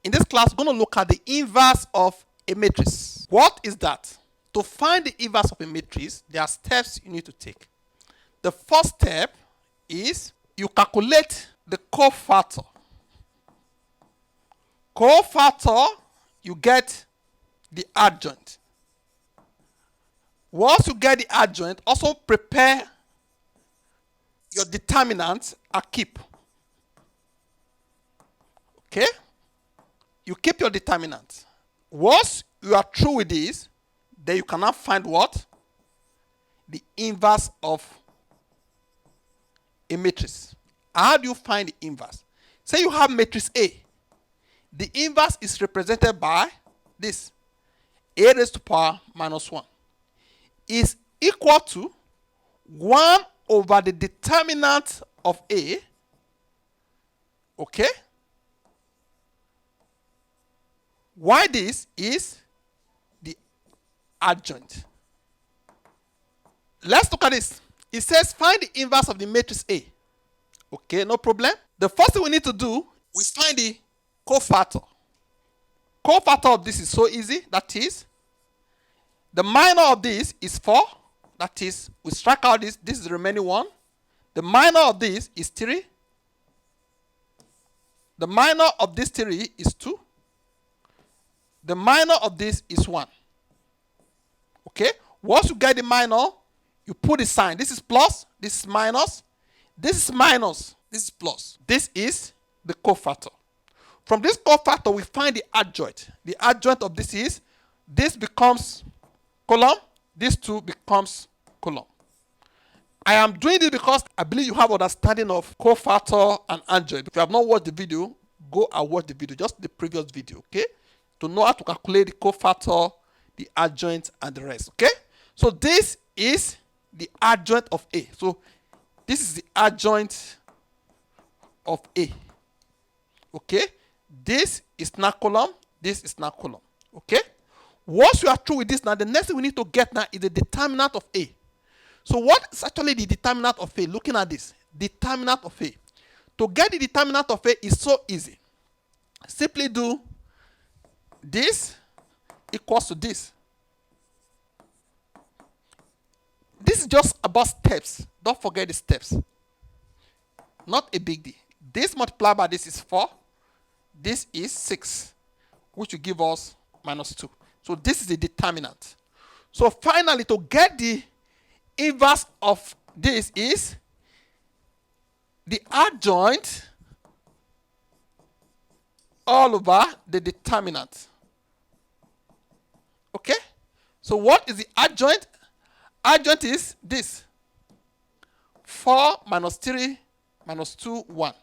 in this class, we're going to look at the inverse of a matrix. What is that? To find the inverse of a matrix, there are steps you need to take. The first step is you calculate the cofactor. Cofactor, you get the adjoint. Once you get the adjoint, also prepare your determinant and keep. Okay? You keep your determinant. Once you are through with this, then you cannot find what? The inverse of a matrix. How do you find the inverse? Say you have matrix A. The inverse is represented by this. A raised to power minus 1 is equal to 1 over the determinant of A. Okay? Why this is the adjoint. Let's look at this. It says find the inverse of the matrix A. Okay, no problem. The first thing we need to do, we find the cofactor. Cofactor of this is so easy. That is, the minor of this is 4. That is, we strike out this. This is the remaining 1. The minor of this is 3. The minor of this 3 is 2. The minor of this is 1. Okay? Once you get the minor, you put the sign. This is plus. This is minus. This is minus. This is plus. This is the cofactor. From this cofactor, we find the adjoint. The adjoint of this is, this becomes column. This 2 becomes column. I am doing this because I believe you have understanding of cofactor and adjoint. If you have not watched the video, go and watch the video, just the previous video, okay? To know how to calculate the cofactor, the adjoint, and the rest, okay? So this is the adjoint of A. So this is the adjoint of A, okay? This is now column, this is now column, okay? Once you are through with this now, the next thing we need to get now is the determinant of A. So what is actually the determinant of A? Looking at this, determinant of A. To get the determinant of A is so easy. Simply do this equals to this. This is just about steps. Don't forget the steps. Not a big deal. This multiplied by this is 4. This is 6, which will give us minus 2. So this is the determinant. So finally, to get the inverse of this is the adjoint all over the determinant. Okay? So what is the adjoint? Adjoint is this. 4 minus 3 minus 2, 1.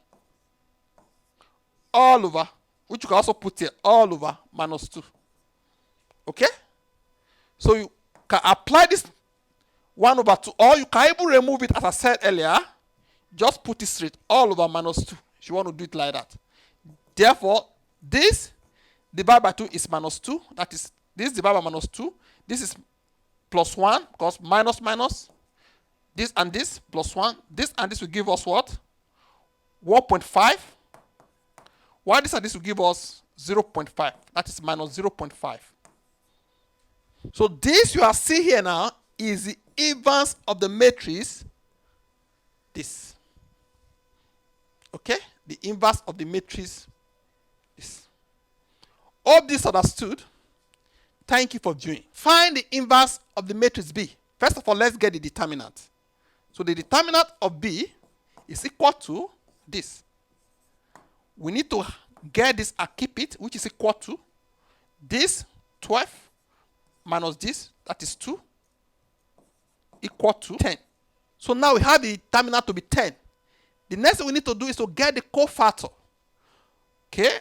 All over, which you can also put here, all over minus 2. Okay? So you can apply this 1 over 2, or you can even remove it as I said earlier. Just put it straight, all over minus 2. If you want to do it like that. Therefore, this divided by 2 is minus 2. That is, this divided by minus 2. This is plus 1, because minus minus. This and this plus 1. This and this will give us what? 1.5. While this and this will give us 0.5. That is minus 0.5. So this you are seeing here now is the inverse of the matrix. This. Okay? The inverse of the matrix. This. All this understood. Thank you for viewing. Find the inverse of the matrix B. First of all, let's get the determinant. So the determinant of B is equal to this. We need to get this and keep it, which is equal to this 12 minus this, that is 2, equal to 10. So now we have the determinant to be 10. The next thing we need to do is to get the cofactor. Okay?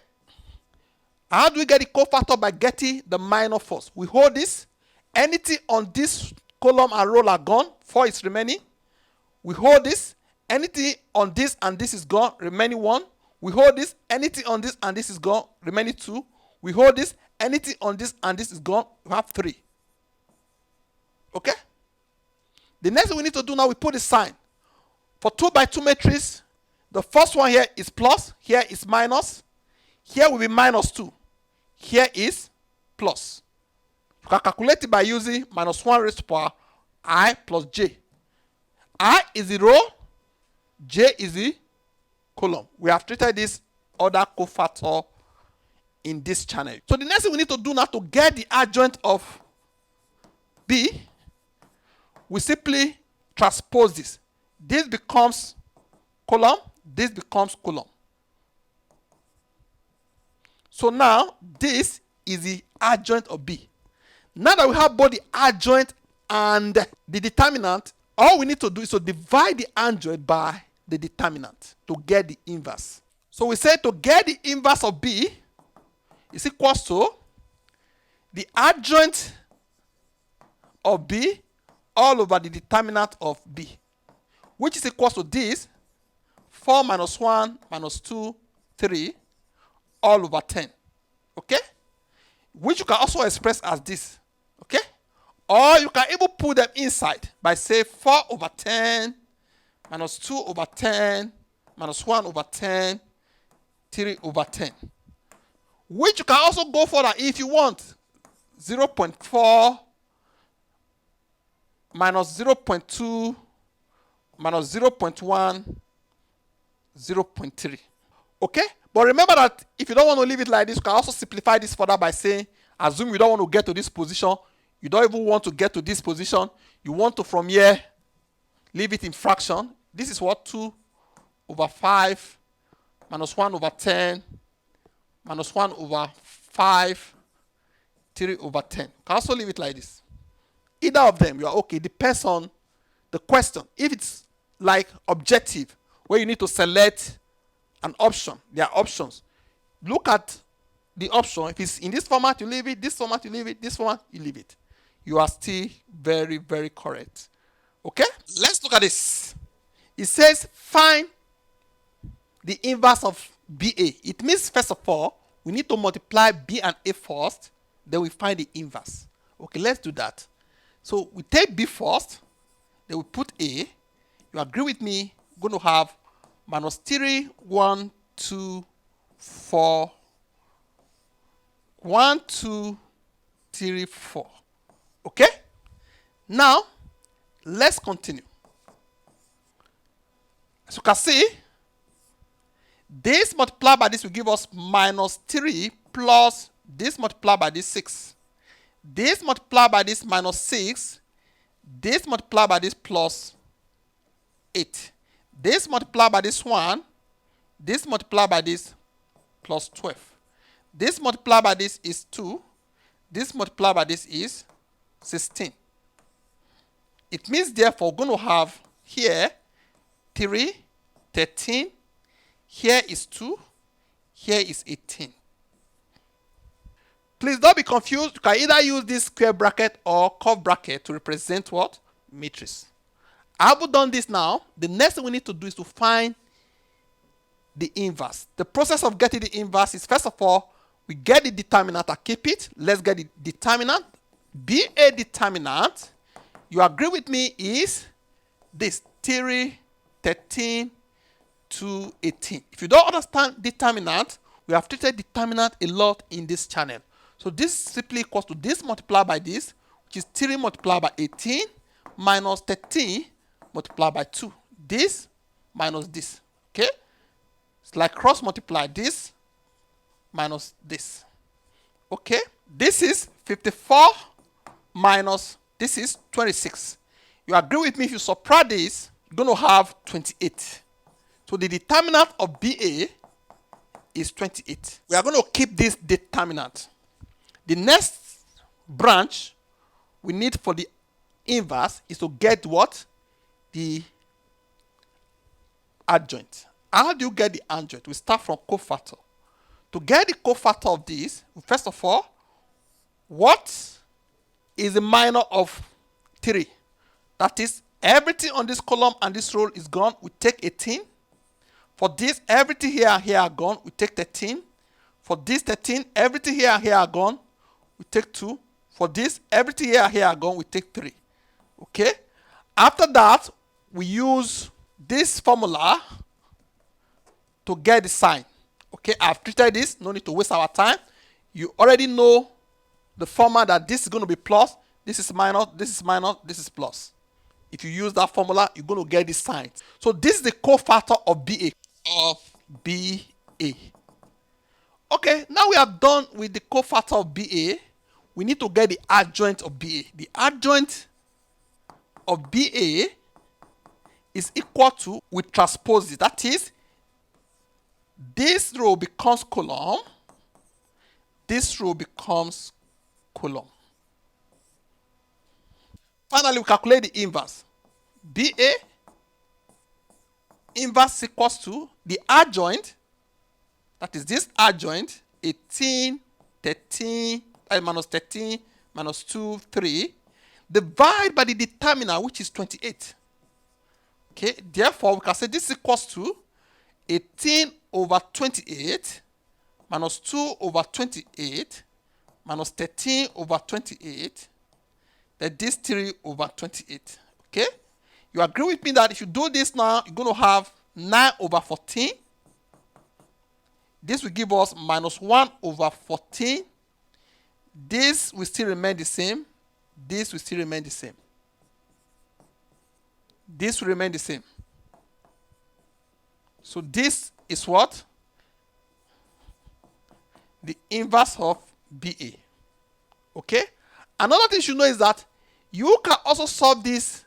How do we get the cofactor? By getting the minor first. We hold this. Anything on this column and row are gone. 4 is remaining. We hold this. Anything on this and this is gone. Remaining 1. We hold this. Anything on this and this is gone. Remaining 2. We hold this. Anything on this and this is gone. We have 3. Okay? The next thing we need to do now, we put a sign. For 2 by 2 matrix, the first one here is plus. Here is minus. Here will be minus 2. Here is plus. You can calculate it by using minus 1 raised to power I plus j. I is the row, j is the column. We have treated this other cofactor in this channel. So the next thing we need to do now to get the adjoint of B, we simply transpose this. This becomes column, this becomes column. So now this is the adjoint of B. Now that we have both the adjoint and the determinant, all we need to do is to divide the adjoint by the determinant to get the inverse. So we say to get the inverse of B is equals to the adjoint of B all over the determinant of B, which is equals to this 4 minus 1 minus 2, 3 all over 10. Okay? Which you can also express as this. Okay? Or you can even put them inside by say 4 over 10 minus 2 over 10 minus 1 over 10, 3 over 10. Which you can also go further if you want. 0.4 minus 0.2 minus 0.1, 0.3. Okay? But remember that if you don't want to leave it like this, you can also simplify this further by saying, assume you don't want to get to this position, you don't even want to get to this position, you want to from here leave it in fraction. This is what 2 over 5 minus 1 over 10 minus 1 over 5, 3 over 10. You can also leave it like this. Either of them, you are okay. Depends on the question. If it's like objective, where you need to select an option, there are options. Look at the option. If it's in this format, you leave it. This format, you leave it. This format, you leave it. You are still very, very correct. Okay? Let's look at this. It says find the inverse of BA. It means, first of all, we need to multiply B and A first, then we find the inverse. Okay, let's do that. So we take B first, then we put A. You agree with me? We're going to have minus 3, 1, 2, 4, 1, 2, 3, 4. Okay? Now, let's continue. As you can see, this multiplied by this will give us minus 3 plus this multiplied by this 6. This multiplied by this minus 6. This multiplied by this plus 8. This multiplied by this 1. This multiplied by this plus 12. This multiplied by this is 2. This multiplied by this is 16. It means, therefore, we're going to have here 3, 13. Here is 2. Here is 18. Please don't be confused. You can either use this square bracket or curved bracket to represent what? Matrix. I have done this now. The next thing we need to do is to find the inverse. The process of getting the inverse is, first of all, we get the determinant and keep it. Let's get the determinant. Be a determinant. You agree with me is this 3, 13, 2, 18. If you don't understand determinant, we have treated determinant a lot in this channel. So this simply equals to this multiplied by this, which is 3 multiplied by 18 minus 13 multiplied by 2. This minus this. Okay? It's like cross multiply this minus this. Okay? This is 54 minus this is 26. You agree with me? If you subtract this, you're going to have 28. So the determinant of BA is 28. We are going to keep this determinant. The next branch we need for the inverse is to get what? The adjoint. How do you get the adjoint? We start from cofactor. To get the cofactor of this, first of all, what is the minor of 3? That is, everything on this column and this row is gone. We take 18. For this, everything here and here are gone. We take 13. For this 13, everything here and here are gone. We take 2. For this, everything here and here are gone. We take 3. Okay? After that, we use this formula to get the sign. Okay, I've treated this. No need to waste our time. You already know the formula that this is going to be plus, this is minus, this is minus, this is plus. If you use that formula, you're going to get this sign. So this is the cofactor of BA. Okay, now we are done with the cofactor of BA. We need to get the adjoint of BA. The adjoint of BA is equal to, we transpose it. That is, this row becomes column, this row becomes column. Finally, we calculate the inverse. BA inverse equals to the adjoint, that is this adjoint, 18, 13, minus 13, minus 2, 3, divided by the determinant, which is 28. Okay, therefore, we can say this equals to 18 over 28 minus 2 over 28 minus 13 over 28, then this 3 over 28. Okay, you agree with me that if you do this now, you're going to have 9 over 14. This will give us minus 1 over 14. This will still remain the same. This will still remain the same. This will remain the same. So this is what? The inverse of BA. Okay? Another thing you should know is that you can also solve this,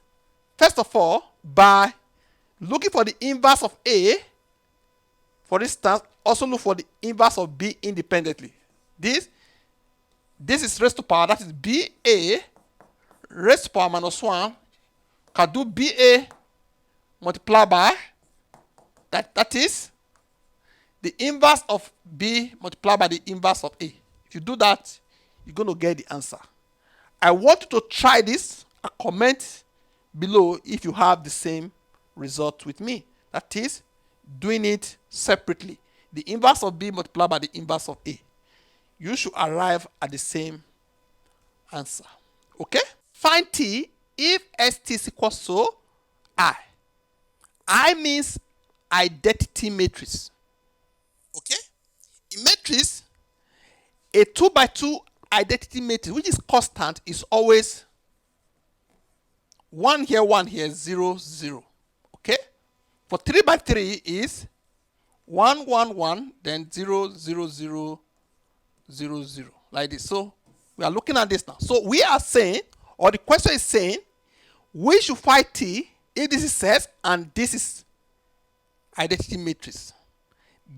first of all, by looking for the inverse of A. For instance, also look for the inverse of B independently. This is raised to power, that is BA raised to power minus 1. Can do BA multiplied by, that is the inverse of B multiplied by the inverse of A. If you do that, you're going to get the answer. I want you to try this and comment below if you have the same result with me. That is, doing it separately. The inverse of B multiplied by the inverse of A. You should arrive at the same answer. Okay? Find T if ST is equals to I. I means identity matrix. Okay? In matrix, a 2 by 2 identity matrix, which is constant, is always 1 here, 0, 0. Okay? For 3 by 3 is 1, 1, 1, then 0, 0, 0, 0, 0. Like this. So we are looking at this now. So we are saying, or the question is saying, we should find T if this is set and this is identity matrix.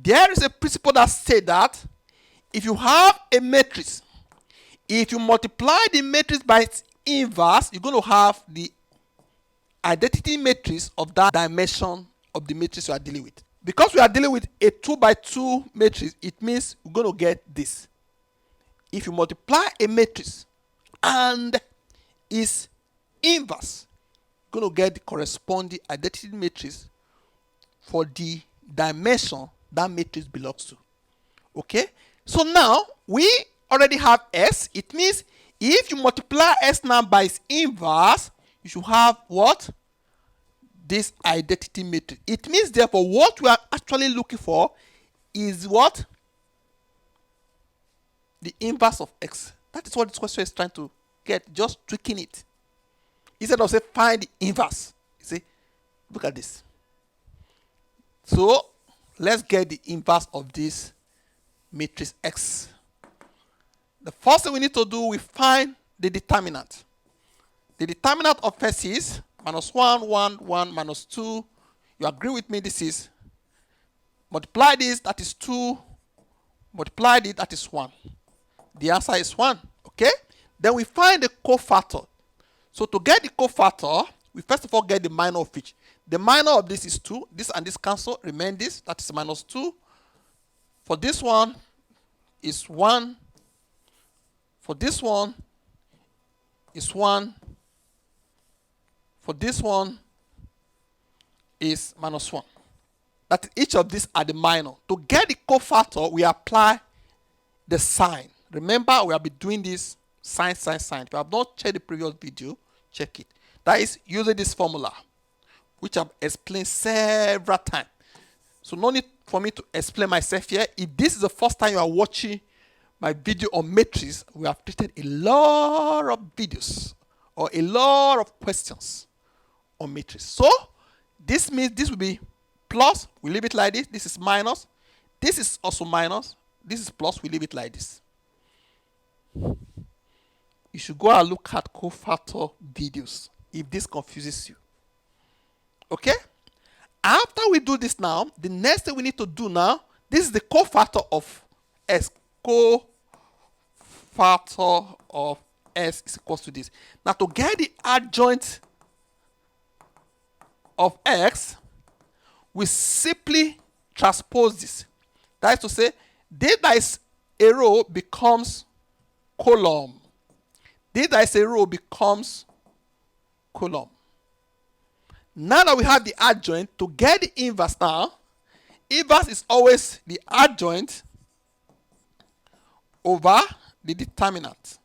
There is a principle that says that if you have a matrix, if you multiply the matrix by its inverse, you're going to have the identity matrix of that dimension of the matrix you are dealing with. Because we are dealing with a 2 by 2 matrix, it means we're going to get this. If you multiply a matrix and its inverse, you're going to get the corresponding identity matrix for the dimension that matrix belongs to. Okay? So now we already have S. It means if you multiply S now by its inverse, you should have what? This identity matrix. It means therefore what we are actually looking for is what? The inverse of X. That is what this question is trying to get, just tweaking it. Instead of say find the inverse. You see, look at this. So let's get the inverse of this matrix X. The first thing we need to do, we find the determinant. The determinant of X is minus 1, 1, 1, minus 2. You agree with me? This is multiply this, that is 2. Multiply this, that is 1. The answer is 1. Okay? Then we find the cofactor. So to get the cofactor, we first of all get the minor of each. The minor of this is 2. This and this cancel. Remain this. That is minus 2. For this one is 1. For this one is 1. For this one is minus 1. That each of these are the minor. To get the cofactor, we apply the sign. Remember, we have been doing this sign. If you have not checked the previous video, check it. That is using this formula, which I've explained several times. So no need for me to explain myself here. If this is the first time you are watching my video on matrix, we have created a lot of videos or a lot of questions on matrix. So this means this will be plus, we leave it like this. This is minus. This is also minus. This is plus, we leave it like this. You should go and look at cofactor videos if this confuses you. Okay? After we do this now, the next thing we need to do now, this is the cofactor of S. Cofactor of S is equal to this. Now to get the adjoint of X, we simply transpose this. That is to say, this that is a row becomes column. This that is a row becomes column. Now that we have the adjoint, to get the inverse now, inverse is always the adjoint over the determinant.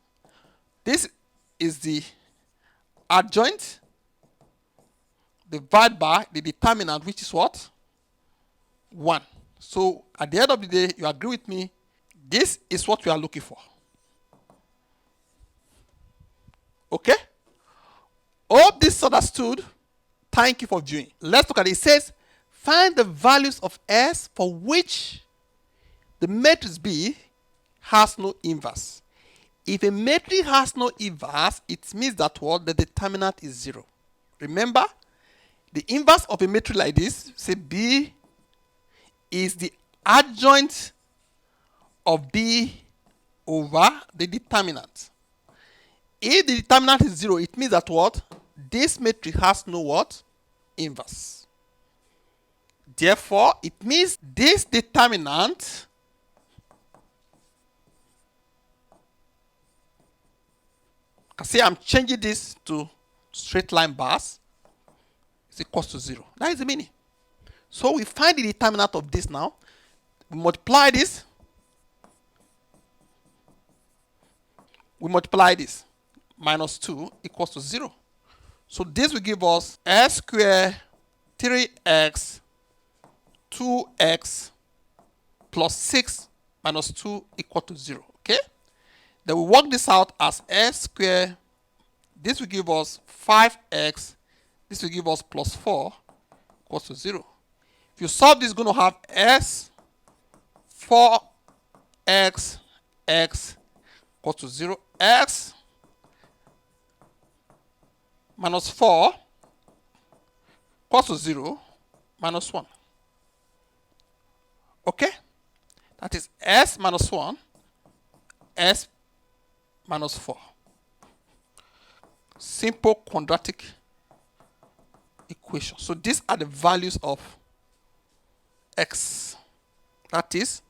This is the adjoint divided by the determinant, which is what? 1. So at the end of the day, you agree with me, this is what we are looking for. Okay? Hope this is understood. Thank you for viewing. Let's look at it. It says, find the values of S for which the matrix B has no inverse. If a matrix has no inverse, it means that what? The determinant is 0. Remember, the inverse of a matrix like this, say B is the adjoint of B over the determinant. If the determinant is 0, it means that what? This matrix has no what? Inverse. Therefore, it means this determinant can see I'm changing this to straight line bars is equals to 0. That is the meaning. So we find the determinant of this now. We multiply this. We multiply this. Minus 2 equals to 0. So this will give us S squared 3x 2x plus 6 minus 2 equal to 0. Okay? Then we work this out as S squared. This will give us 5x. This will give us plus 4 equals to 0. If you solve this, it's going to have S 4x x equals to 0. X minus 4 equals to 0 minus 1. Okay? That is S minus 1, S minus 4. Simple quadratic equation. So these are the values of X. That is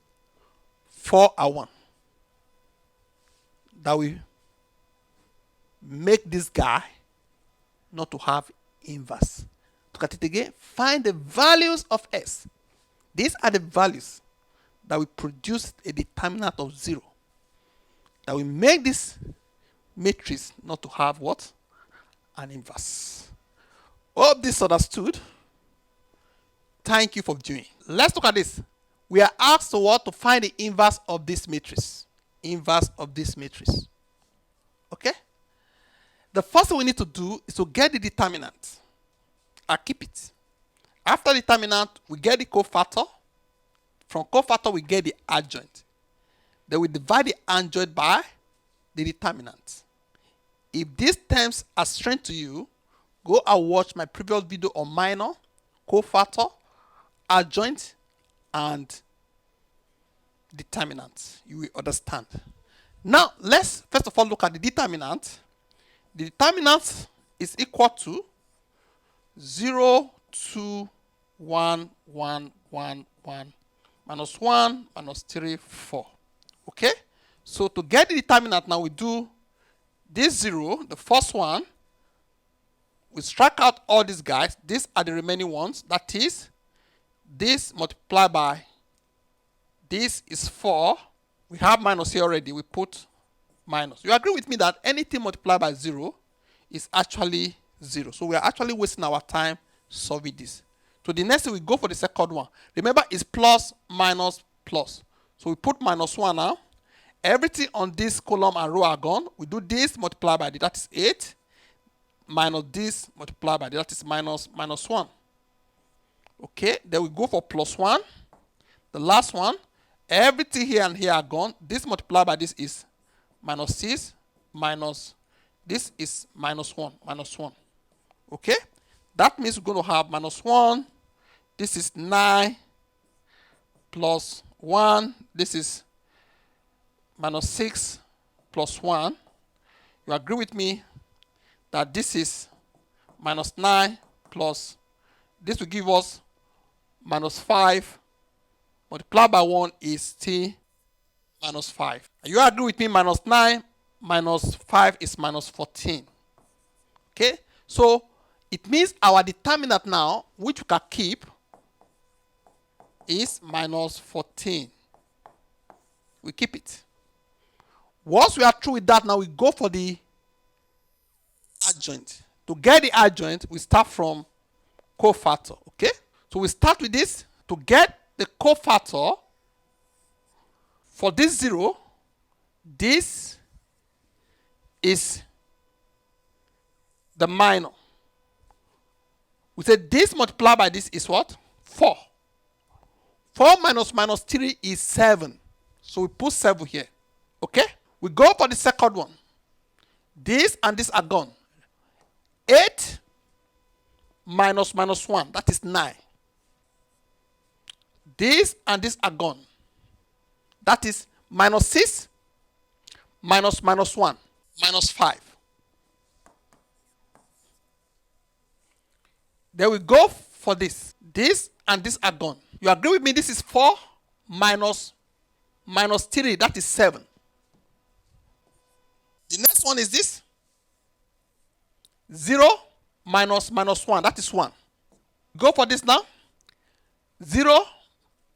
4 and 1. That will make this guy not to have inverse. Look at it again. Find the values of S. These are the values that will produce a determinant of 0. That will make this matrix not to have what? An inverse. Hope this understood. Thank you for viewing. Let's look at this. We are asked to what? To find the inverse of this matrix. Inverse of this matrix. Okay? The first thing we need to do is to get the determinant. I keep it. After determinant, we get the cofactor. From cofactor, we get the adjoint. Then we divide the adjoint by the determinant. If these terms are strange to you, go and watch my previous video on minor, cofactor, adjoint, and determinant. You will understand. Now, let's first of all look at the determinant. The determinant is equal to 0, 2, 1, 1, 1, 1, minus 1, minus 3, 4. Okay? So to get the determinant now, we do this 0, the first one. We strike out all these guys. These are the remaining ones. That is, this multiplied by this is 4. We have minus here already. We put minus. You agree with me that anything multiplied by 0 is actually 0. So we are actually wasting our time solving this. So the next thing, we go for the second one. Remember, it's plus, minus, plus. So we put minus 1 now. Everything on this column and row are gone. We do this multiplied by this, that is 8. Minus this multiplied by this, that is minus 1. Okay, then we go for plus 1. The last one, everything here and here are gone. This multiplied by this is minus 6, minus this is minus 1, minus 1. Okay, that means we're going to have minus 1. This is 9 plus 1. This is minus 6 plus 1. You agree with me that this is minus 9 plus, this will give us minus 5 multiplied by 1 is still minus 5. You agree with me, minus 9 minus 5 is minus 14. Okay, so it means our determinant now, which we can keep, is minus 14. We keep it. Once we are through with that, now we go for the adjoint. To get the adjoint, we start from cofactor. Okay, so we start with this. To get the cofactor for this 0, this is the minor. We say this multiplied by this is what? 4. 4 minus 3 is 7. So we put 7 here. Okay? We go for the second one. This and this are gone. 8 minus 1, that is 9. This and this are gone. That is minus 6 minus 1, minus 5. Then we go for this. This and this are gone. You agree with me? This is 4 minus 3, that is 7. The next one is this. 0 minus 1, that is 1. Go for this now. 0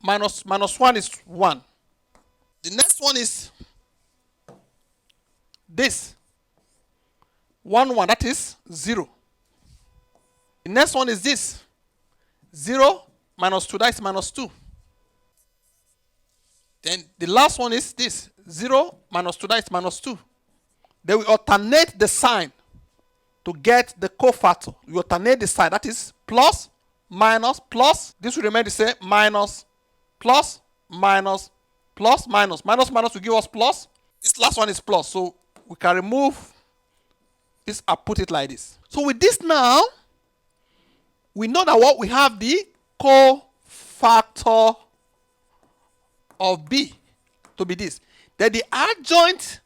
minus 1 is 1. The next one is this. 1, that is 0. The next one is this. 0 minus 2, that is minus 2. Then the last one is this. 0 minus 2, that is minus 2. Then we alternate the sign to get the cofactor. We alternate the sign. That is plus, minus, plus. This will remain the same. Minus, plus, minus, plus, minus. Minus will give us plus. This last one is plus. So we can remove this and put it like this. So with this now, we know that what we have the cofactor of B to be this. Then the adjoint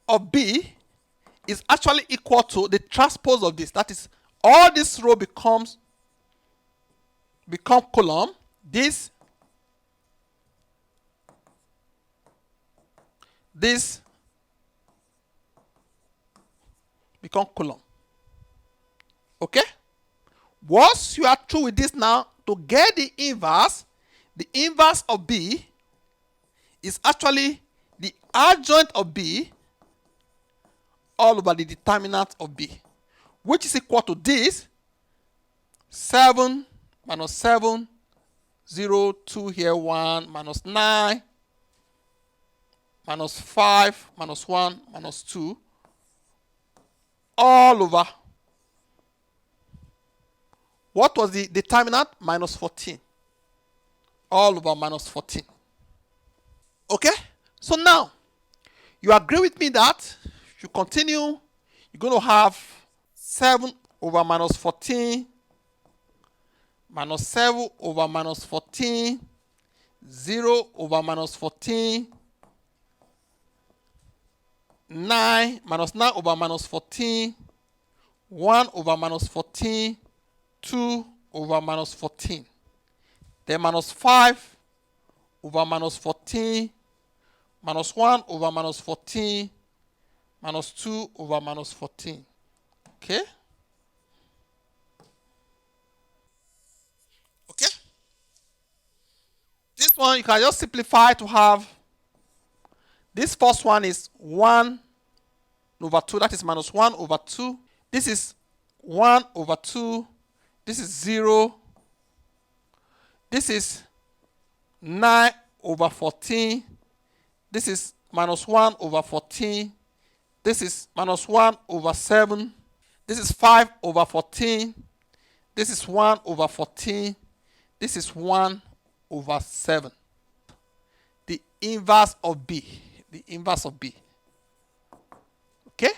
of B is actually equal to the transpose of this. That is, all this row become column. This become column. Okay? Once you are through with this now, to get the inverse of B is actually the adjoint of B all over the determinant of B, which is equal to this 7 minus 7, 0, 2 here, 1, minus 9, minus 5, minus 1, minus 2, all over. What was the determinant? Minus 14. All over minus 14. Okay? So now, you agree with me that if you continue, you're going to have 7 over minus 14, minus 7 over minus 14, 0 over minus 14, 9 minus 9 over minus 14, 1 over minus 14, 2 over minus 14. Then minus 5 over minus 14, minus 1 over minus 14, minus 2 over minus 14. Okay? Okay? This one you can just simplify to have, this first one is 1 over 2, that is minus 1 over 2. This is 1 over 2. This is 0. This is 9 over 14. This is minus 1 over 14. This is minus 1 over 7. This is 5 over 14. This is 1 over 14. This is 1 over 7. The inverse of B. The inverse of B. Okay?